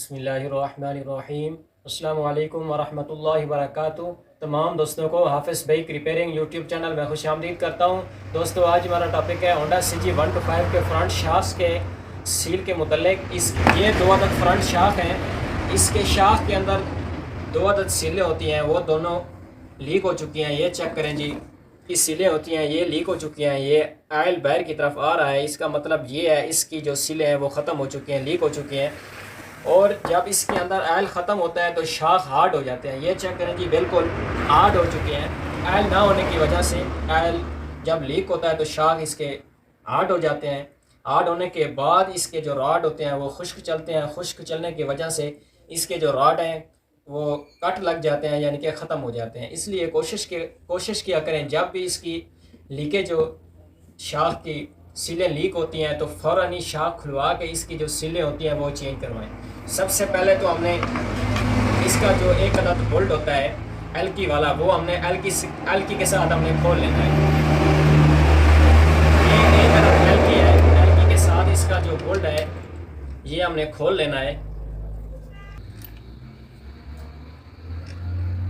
बिस्मिल्लाहिर्रहमानिर्रहीम। अस्सलामु अलैकुम वरहमतुल्लाहि वबरकातुहू। तमाम दोस्तों को हाफिज़ बाइक रिपेयरिंग यूट्यूब चैनल में खुशामदीद करता हूँ। दोस्तों आज हमारा टॉपिक है होंडा CG125 के फ्रंट शाफ्ट के सील के मुतल्लिक। ये 2 अदद फ्रंट शाफ्ट हैं। इसके शाफ्ट के अंदर 2 अदद सीलें होती हैं, वो दोनों लीक हो चुकी हैं। ये चेक करें जी, की सीलें होती हैं ये लीक हो चुकी हैं। ये आयल बाहर की तरफ आ रहा है, इसका मतलब ये है इसकी जो सीलें हैं वो ख़त्म हो चुकी हैं, लीक हो चुकी हैं। और जब इसके अंदर आयल ख़त्म होता है तो शाख हार्ड हो जाते हैं। ये चेक करें जी, बिल्कुल हार्ड हो चुके हैं। आयल ना होने की वजह से आयल जब लीक होता है तो शाख इसके हार्ड हो जाते हैं। हार्ड होने के बाद इसके जो रॉड होते हैं वो खुश्क चलते हैं। खुश्क चलने की वजह से इसके जो रॉड हैं वो कट लग जाते हैं, यानी कि ख़त्म हो जाते हैं। इसलिए कोशिश किया करें जब भी इसकी लीकेज जो शाख की सीलें लीक होती हैं तो फ़ौरन ही शाख खुलवा के इसकी जो सीलें होती हैं वो चेंज करवाएं। सबसे पहले तो हमने इसका जो एक अदद बोल्ट होता है एल्की वाला, वो हमने एल्की के साथ हमने खोल लेना है। ये एक अदद एल्की है, एल्की के साथ इसका जो बोल्ट है ये हमने खोल लेना है।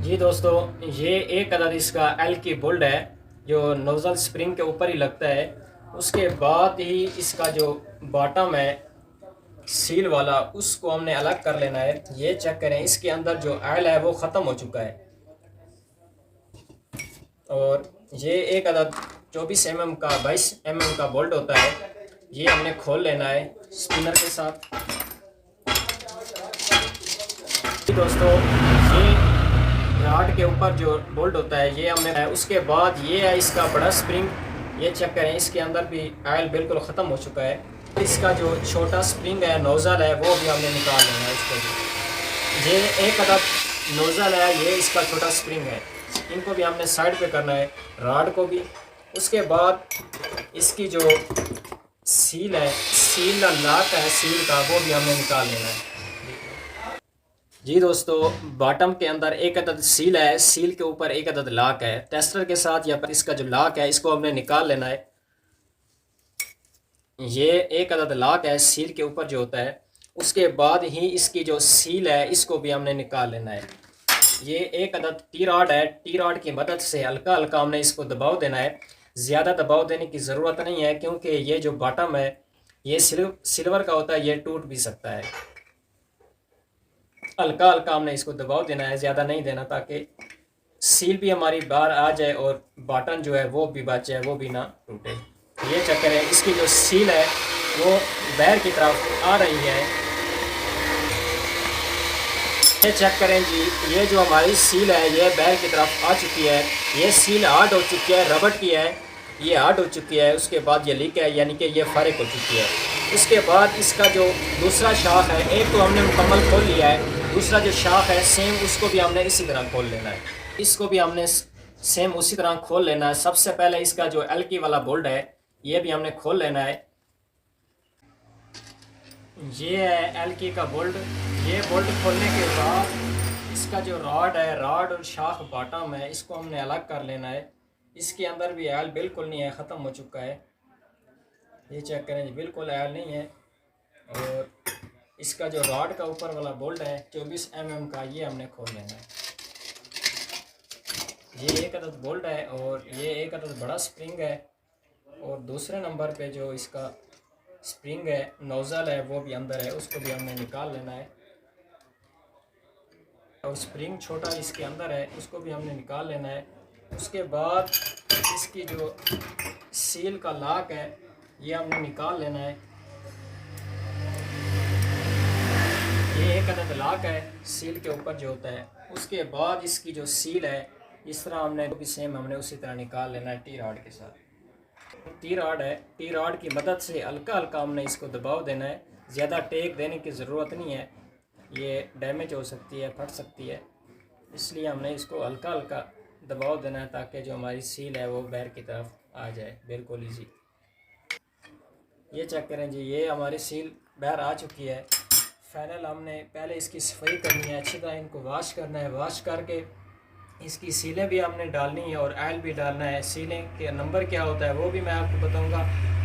जी दोस्तों, ये एक अदद इसका एल्की बोल्ट है जो नोज़ल स्प्रिंग के ऊपर ही लगता है। उसके बाद ही इसका जो बॉटम है सील वाला उसको हमने अलग कर लेना है। ये चेक करें, इसके अंदर जो ऑयल है वो ख़त्म हो चुका है। और ये एक अदद 24 mm का 22 mm का बोल्ट होता है, ये हमने खोल लेना है स्पिनर के साथ। दोस्तों, ये रॉड के ऊपर जो बोल्ट होता है ये हमने, उसके बाद ये है इसका बड़ा स्प्रिंग। ये चेक करें, इसके अंदर भी ऑयल बिल्कुल ख़त्म हो चुका है। इसका जो छोटा स्प्रिंग है, नोज़ल है, वो भी हमने निकाल लेना है इसको भी। ये एक अदद नोज़ल है, ये इसका छोटा स्प्रिंग है, इनको भी हमने साइड पे करना है, रॉड को भी। उसके बाद इसकी जो सील है, सील लॉक है सील का, वो भी हमने निकाल लेना है। जी दोस्तों, बॉटम के अंदर एक अदद सील है, सील के ऊपर एक अदद लॉक है। टेस्टर के साथ या पर इसका जो लॉक है इसको हमने निकाल लेना है। ये एक अदद लॉक है सील के ऊपर जो होता है। उसके बाद ही इसकी जो सील है इसको भी हमने निकाल लेना है। ये एक अदद टी रॉड है, टी रॉड की मदद से हल्का हल्का हमने इसको दबाव देना है। ज़्यादा दबाव देने की ज़रूरत नहीं है क्योंकि ये जो बॉटम है ये सिल्वर का होता है, ये टूट भी सकता है। हल्का हल्का हमने इसको दबाव देना है, ज़्यादा नहीं देना, ताकि सील भी हमारी बाहर आ जाए और बटन जो है वो भी बच जाए, वो भी ना टूटे। ये चेक करें, इसकी जो सील है वो बाहर की तरफ आ रही है। ये चेक करें जी, ये जो हमारी सील है ये बाहर की तरफ आ चुकी है। ये सील हार्ड हो चुकी है, रबड़ की है, ये हार्ड हो चुकी है। उसके बाद ये लीक है, यानी कि ये फारिग हो चुकी है। उसके बाद इसका जो दूसरा शाख है, एक तो हमने मुकम्मल खोल लिया है, दूसरा जो शाख है सेम उसको भी हमने इसी तरह खोल लेना है। इसको भी हमने सेम उसी तरह खोल लेना है। सबसे पहले इसका जो एल्की वाला बोल्ट है ये भी हमने खोल लेना है। ये है एल्की का बोल्ट। ये बोल्ट खोलने के बाद इसका जो रॉड है, रॉड और शाख बॉटम है, इसको हमने अलग कर लेना है। इसके अंदर भी आयल बिल्कुल नहीं है, ख़त्म हो चुका है। ये चेक करें जी, बिल्कुल आयल नहीं है। और इसका जो रॉड का ऊपर वाला बोल्ट है 24 mm का, ये हमने खोल लेना है। ये एक अदद बोल्ट है और ये एक अदद बड़ा स्प्रिंग है। और दूसरे नंबर पे जो इसका स्प्रिंग है, नोज़ल है, वो भी अंदर है, उसको भी हमने निकाल लेना है। और स्प्रिंग छोटा इसके अंदर है, उसको भी हमने निकाल लेना है। उसके बाद इसकी जो सील का लॉक है ये हमने निकाल लेना है। ये एक अदद लॉक है सील के ऊपर जो होता है। उसके बाद इसकी जो सील है इस तरह हमने भी सेम हमने उसी तरह निकाल लेना है टी रॉड के साथ। टी रॉड है, टी रॉड की मदद से हल्का हल्का हमने इसको दबाव देना है। ज़्यादा टेक देने की ज़रूरत नहीं है, ये डैमेज हो सकती है, फट सकती है, इसलिए हमने इसको हल्का हल्का दबाव देना है ताकि जो हमारी सील है वो बाहर की तरफ आ जाए, बिल्कुल ईजी। ये चेक करें जी, ये हमारी सील बाहर आ चुकी है। फाइनल हमने पहले इसकी सफाई करनी है, अच्छी तरह इनको वॉश करना है। वॉश करके इसकी सीलें भी हमने डालनी है और ऑयल भी डालना है। सीलें के नंबर क्या होता है वो भी मैं आपको बताऊंगा।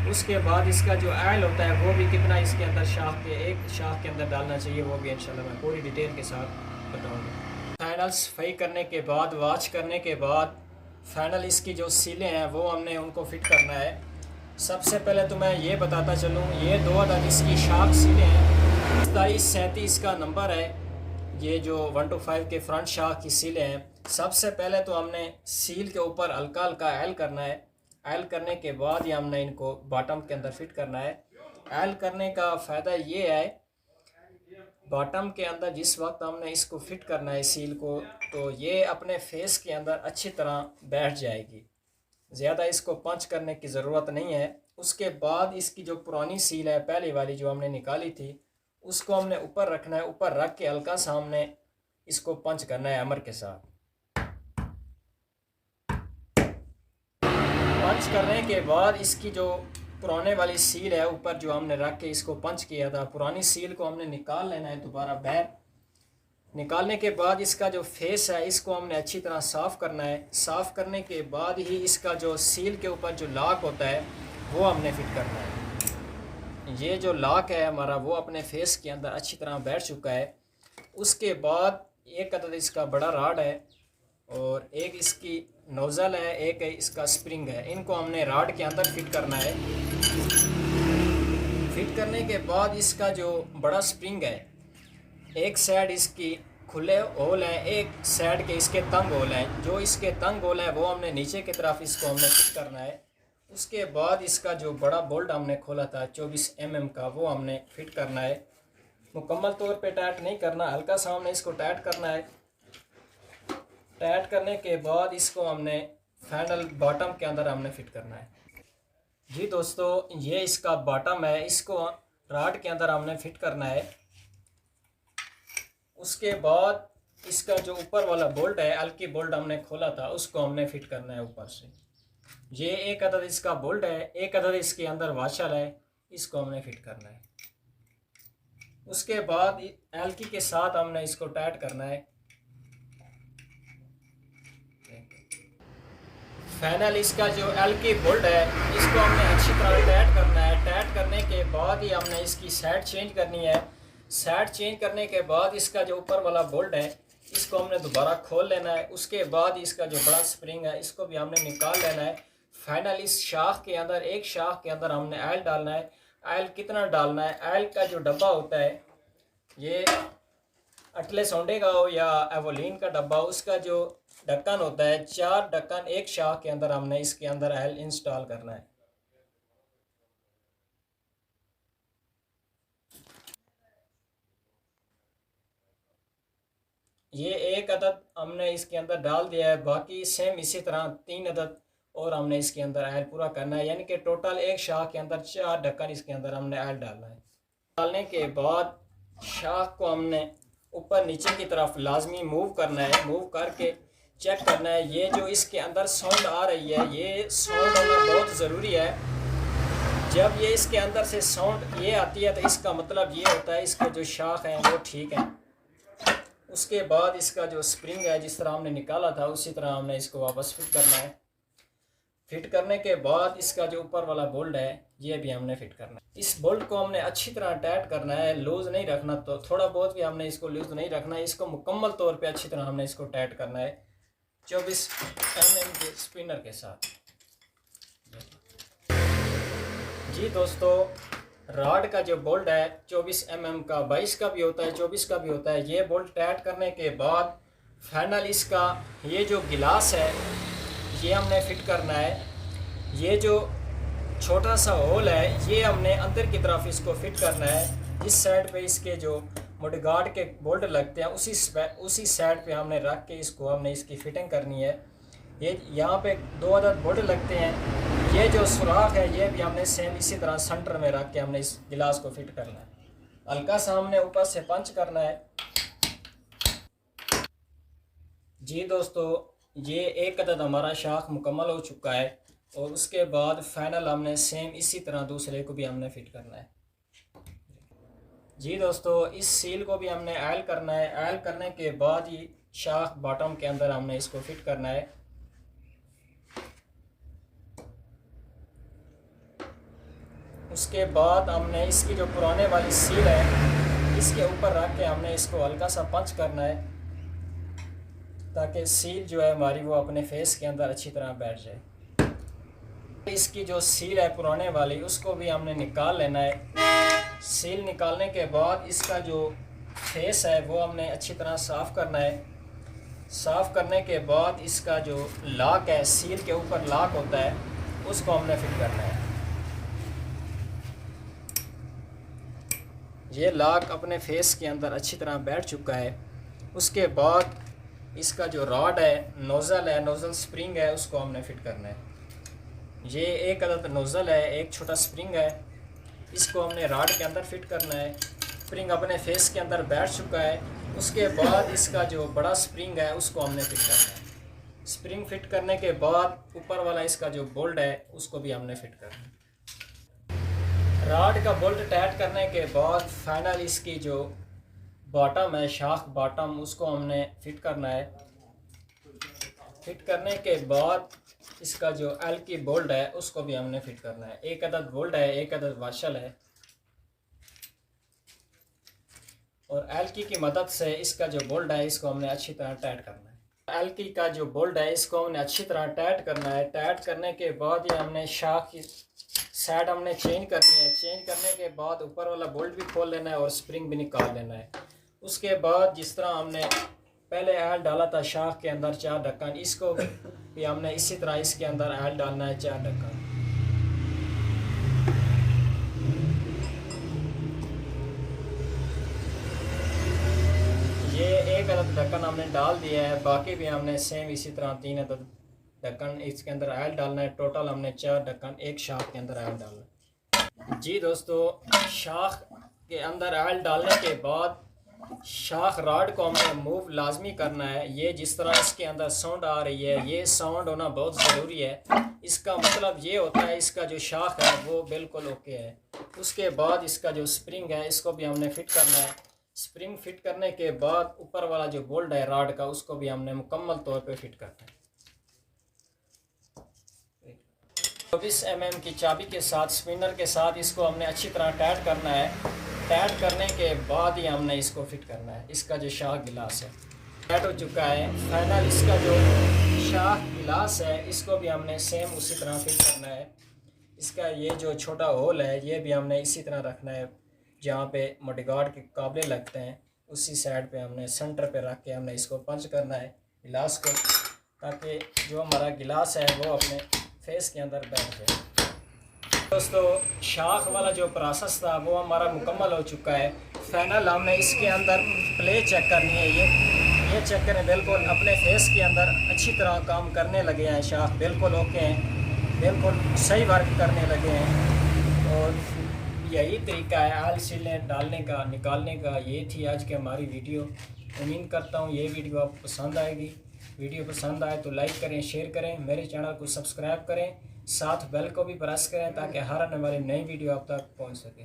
उसके बाद इसका जो ऑयल होता है वो भी कितना इसके अंदर एक शाख के अंदर डालना चाहिए, वो भी इंशाल्लाह मैं पूरी डिटेल के साथ बताऊँगा। फाइनल सफाई करने के बाद, वॉश करने के बाद फाइनल इसकी जो सीलें हैं वो हमने उनको फिट करना है। सबसे पहले तो मैं ये बताता चलूँ, ये 2 अदद इसकी शाख सीलें हैं। 2737 का नंबर है। ये जो 1 to 5 के फ्रंट शाख की सीलें हैं। सबसे पहले तो हमने सील के ऊपर हल्का हल्का ऑयल करना है। ऑयल करने के बाद ही हमने इनको बॉटम के अंदर फिट करना है। ऑयल करने का फ़ायदा ये है, बॉटम के अंदर जिस वक्त हमने इसको फिट करना है सील को, तो ये अपने फेस के अंदर अच्छी तरह बैठ जाएगी। ज़्यादा इसको पंच करने की ज़रूरत नहीं है। उसके बाद इसकी जो पुरानी सील है, पहली वाली जो हमने निकाली थी, उसको हमने ऊपर रखना है। ऊपर रख के हल्का सा हमने इसको पंच करना है हैमर के साथ। पंच करने के बाद इसकी जो पुराने वाली सील है ऊपर जो हमने रख के इसको पंच किया था, पुरानी सील को हमने निकाल लेना है दोबारा बाहर। निकालने के बाद इसका जो फेस है इसको हमने अच्छी तरह साफ़ करना है। साफ़ करने के बाद ही इसका जो सील के ऊपर जो लॉक होता है वो हमने फिट करना है। ये जो लॉक है हमारा वो अपने फेस के अंदर अच्छी तरह बैठ चुका है। उसके बाद एक अदद इसका बड़ा राड है और एक इसकी नोज़ल है, एक इसका स्प्रिंग है। इनको हमने राड के अंदर फिट करना है। फिट करने के बाद इसका जो बड़ा स्प्रिंग है, एक साइड इसकी खुले होल हैं, एक साइड के इसके तंग होल हैं। जो इसके तंग होल हैं वो हमने नीचे की तरफ इसको हमने फिट करना है। उसके बाद इसका जो बड़ा बोल्ट हमने खोला था 24 mm का, वो हमने फिट करना है। मुकम्मल तौर पे टाइट नहीं करना, हल्का सा हमने इसको टाइट करना है। टाइट करने के बाद इसको हमने फाइनल बॉटम के अंदर हमने फिट करना है। जी दोस्तों, ये इसका बॉटम है, इसको राड के अंदर हमने फिट करना है। उसके बाद इसका जो ऊपर वाला बोल्ट है, हल्की बोल्ट हमने खोला था, उसको हमने फिट करना है ऊपर से। ये एक अदद इसका बोल्ट है, एक अदद इसके अंदर वाशर है, इसको हमने फिट करना है। उसके बाद हल्की के साथ हमने इसको टाइट करना है। फाइनल इसका जो हल्की बोल्ट है इसको हमने अच्छी तरह टाइट करना है। टाइट करने के बाद ही हमने इसकी साइड चेंज करनी है। साइड चेंज करने के बाद इसका जो ऊपर वाला बोल्ट है इसको हमने दोबारा खोल लेना है। उसके बाद इसका जो बड़ा स्प्रिंग है इसको भी हमने निकाल लेना है। फाइनल इस शाख के अंदर, एक शाख के अंदर हमने ऑयल डालना है। ऑयल कितना डालना है? ऑयल का जो डब्बा होता है, ये अटले सोंडे का हो या एवोलिन का डब्बा, उसका जो ढक्कन होता है, 4 ढक्कन एक शाख के अंदर हमने इसके अंदर ऑयल इंस्टॉल करना है। ये एक अदद हमने इसके अंदर डाल दिया है। बाकी सेम इसी तरह 3 अदद और हमने इसके अंदर ऑयल पूरा करना है। यानी कि टोटल एक शाख के अंदर 4 ढक्कन इसके अंदर हमने ऑयल डालना है। डालने के बाद शाख को हमने ऊपर नीचे की तरफ लाजमी मूव करना है। मूव करके चेक करना है ये जो इसके अंदर साउंड आ रही है, ये साउंड होना बहुत ज़रूरी है। जब ये इसके अंदर से साउंड ये आती है तो इसका मतलब ये होता है इसके जो शाख हैं वो ठीक है। उसके बाद इसका जो स्प्रिंग है जिस तरह हमने निकाला था उसी तरह हमने इसको वापस फिट करना है। फिट करने के बाद इसका जो ऊपर वाला बोल्ट है ये भी हमने फिट करना है। इस बोल्ट को हमने अच्छी तरह टाइट करना है, लूज़ नहीं रखना। तो थोड़ा बहुत भी हमने इसको लूज़ नहीं रखना है, इसको मुकम्मल तौर पे अच्छी तरह हमने इसको टाइट करना है 24 mm के स्पिनर के साथ। जी दोस्तों, रॉड का जो बोल्ट है 24 mm का, 22 का भी होता है, 24 का भी होता है। ये बोल्ट टाइट करने के बाद फाइनल इसका ये जो गिलास है ये हमने फिट करना है। ये जो छोटा सा होल है ये हमने अंदर की तरफ इसको फिट करना है। जिस साइड पे इसके जो मडगार्ड के बोल्ट लगते हैं उसी साइड पे हमने रख के इसको हमने इसकी फिटिंग करनी है। ये यहाँ पे 2 अदद बोल्ट लगते हैं। ये जो सुराख है ये भी हमने सेम इसी तरह सेंटर में रख के हमने इस गिलास को फिट करना है। हल्का सा हमने ऊपर से पंच करना है। जी दोस्तों, ये एक अदद हमारा शाख मुकम्मल हो चुका है और उसके बाद फाइनल हमने सेम इसी तरह दूसरे को भी हमने फिट करना है। जी दोस्तों, इस सील को भी हमने ऑयल करना है। ऑयल करने के बाद ही शाख बॉटम के अंदर हमने इसको फिट करना है। उसके बाद हमने इसकी जो पुराने वाली सील है इसके ऊपर रख के हमने इसको हल्का सा पंच करना है, ताकि सील जो है हमारी वो अपने फेस के अंदर अच्छी तरह बैठ जाए। इसकी जो सील है पुराने वाली उसको भी हमने निकाल लेना है। सील निकालने के बाद इसका जो फेस है वो हमने अच्छी तरह साफ़ करना है। साफ़ करने के बाद इसका जो लॉक है, सील के ऊपर लॉक होता है, उसको हमने फिट करना है। ये लॉक अपने फेस के अंदर अच्छी तरह बैठ चुका है। उसके बाद इसका जो रॉड है, नोज़ल स्प्रिंग है, उसको हमने फिट करना है। ये एक अदद नोज़ल है, एक छोटा स्प्रिंग है, इसको हमने रॉड के अंदर फिट करना है। स्प्रिंग अपने फेस के अंदर बैठ चुका है। उसके बाद इसका जो बड़ा स्प्रिंग है उसको हमने फिट करना है। स्प्रिंग फिट करने के बाद ऊपर वाला इसका जो बोल्ट है उसको भी हमने फिट करना है। रॉड का बोल्ट टाइट करने के बाद फाइनल इसकी जो बॉटम है, शाख बॉटम, उसको हमने फिट करना है। फिट करने के बाद इसका जो एल की बोल्ट है उसको भी हमने फिट करना है। एक अदद बोल्ट है, एक अदद वाशल है, और एल की मदद से इसका जो बोल्ट है इसको हमने अच्छी तरह टाइट करना है। एल का जो बोल्ट है इसको हमने अच्छी तरह टाइट करना है। टाइट करने के बाद ये हमने शाख की साइड हमने चेंज करनी है। चेंज करने के बाद ऊपर वाला बोल्ट भी खोल लेना है और स्प्रिंग भी निकाल लेना है। उसके बाद जिस तरह हमने पहले एल डाला था शाख के अंदर 4 ढक्कन, इसको भी हमने इसी तरह इसके अंदर एल डालना है 4 ढक्कन। ये एक अदद ढक्कन हमने डाल दिया है, बाकी भी हमने सेम इसी तरह 3 अदद ढक्कन इसके अंदर एल डालना है। टोटल हमने 4 ढक्कन एक शाख के अंदर एल डालना है। जी दोस्तों, शाख के अंदर एल डालने के बाद शाख रॉड को हमने मूव लाजमी करना है। ये जिस तरह इसके अंदर साउंड आ रही है, ये साउंड होना बहुत ज़रूरी है। इसका मतलब ये होता है इसका जो शाख है वो बिल्कुल ओके है। उसके बाद इसका जो स्प्रिंग है इसको भी हमने फिट करना है। स्प्रिंग फिट करने के बाद ऊपर वाला जो बोल्ट है रॉड का उसको भी हमने मुकम्मल तौर पे फिट करना है। 24 mm की चाबी के साथ, स्पिनर के साथ इसको हमने अच्छी तरह टाइट करना है। टाइट करने के बाद ही हमने इसको फिट करना है। इसका जो शाख गिलास है टाइट हो चुका है। फाइनल इसका जो शाख गिलास है इसको भी हमने सेम उसी तरह फिट करना है। इसका ये जो छोटा होल है ये भी हमने इसी तरह रखना है, जहाँ पे मडगार्ड के काबले लगते हैं उसी साइड पे हमने सेंटर पे रख के हमने इसको पंच करना है गिलास को, ताकि जो हमारा गिलास है वो अपने फेस के अंदर बैठ जाए। दोस्तों, शाख वाला जो प्रोसेस था वो हमारा मुकम्मल हो चुका है। फाइनल हमने इसके अंदर प्ले चेक करनी है। ये चेक करें, बिल्कुल अपने फेस के अंदर अच्छी तरह काम करने लगे हैं। शाख बिल्कुल ओके हैं, बिल्कुल सही वर्क करने लगे हैं। और यही तरीका है आल सीलें डालने का, निकालने का। ये थी आज की हमारी वीडियो। उम्मीद करता हूँ ये वीडियो आपको पसंद आएगी। वीडियो पसंद आए तो लाइक करें, शेयर करें, मेरे चैनल को सब्सक्राइब करें, साथ बेल को भी प्रेस करें ताकि हर आने वाली नई वीडियो आप तक पहुँच सके।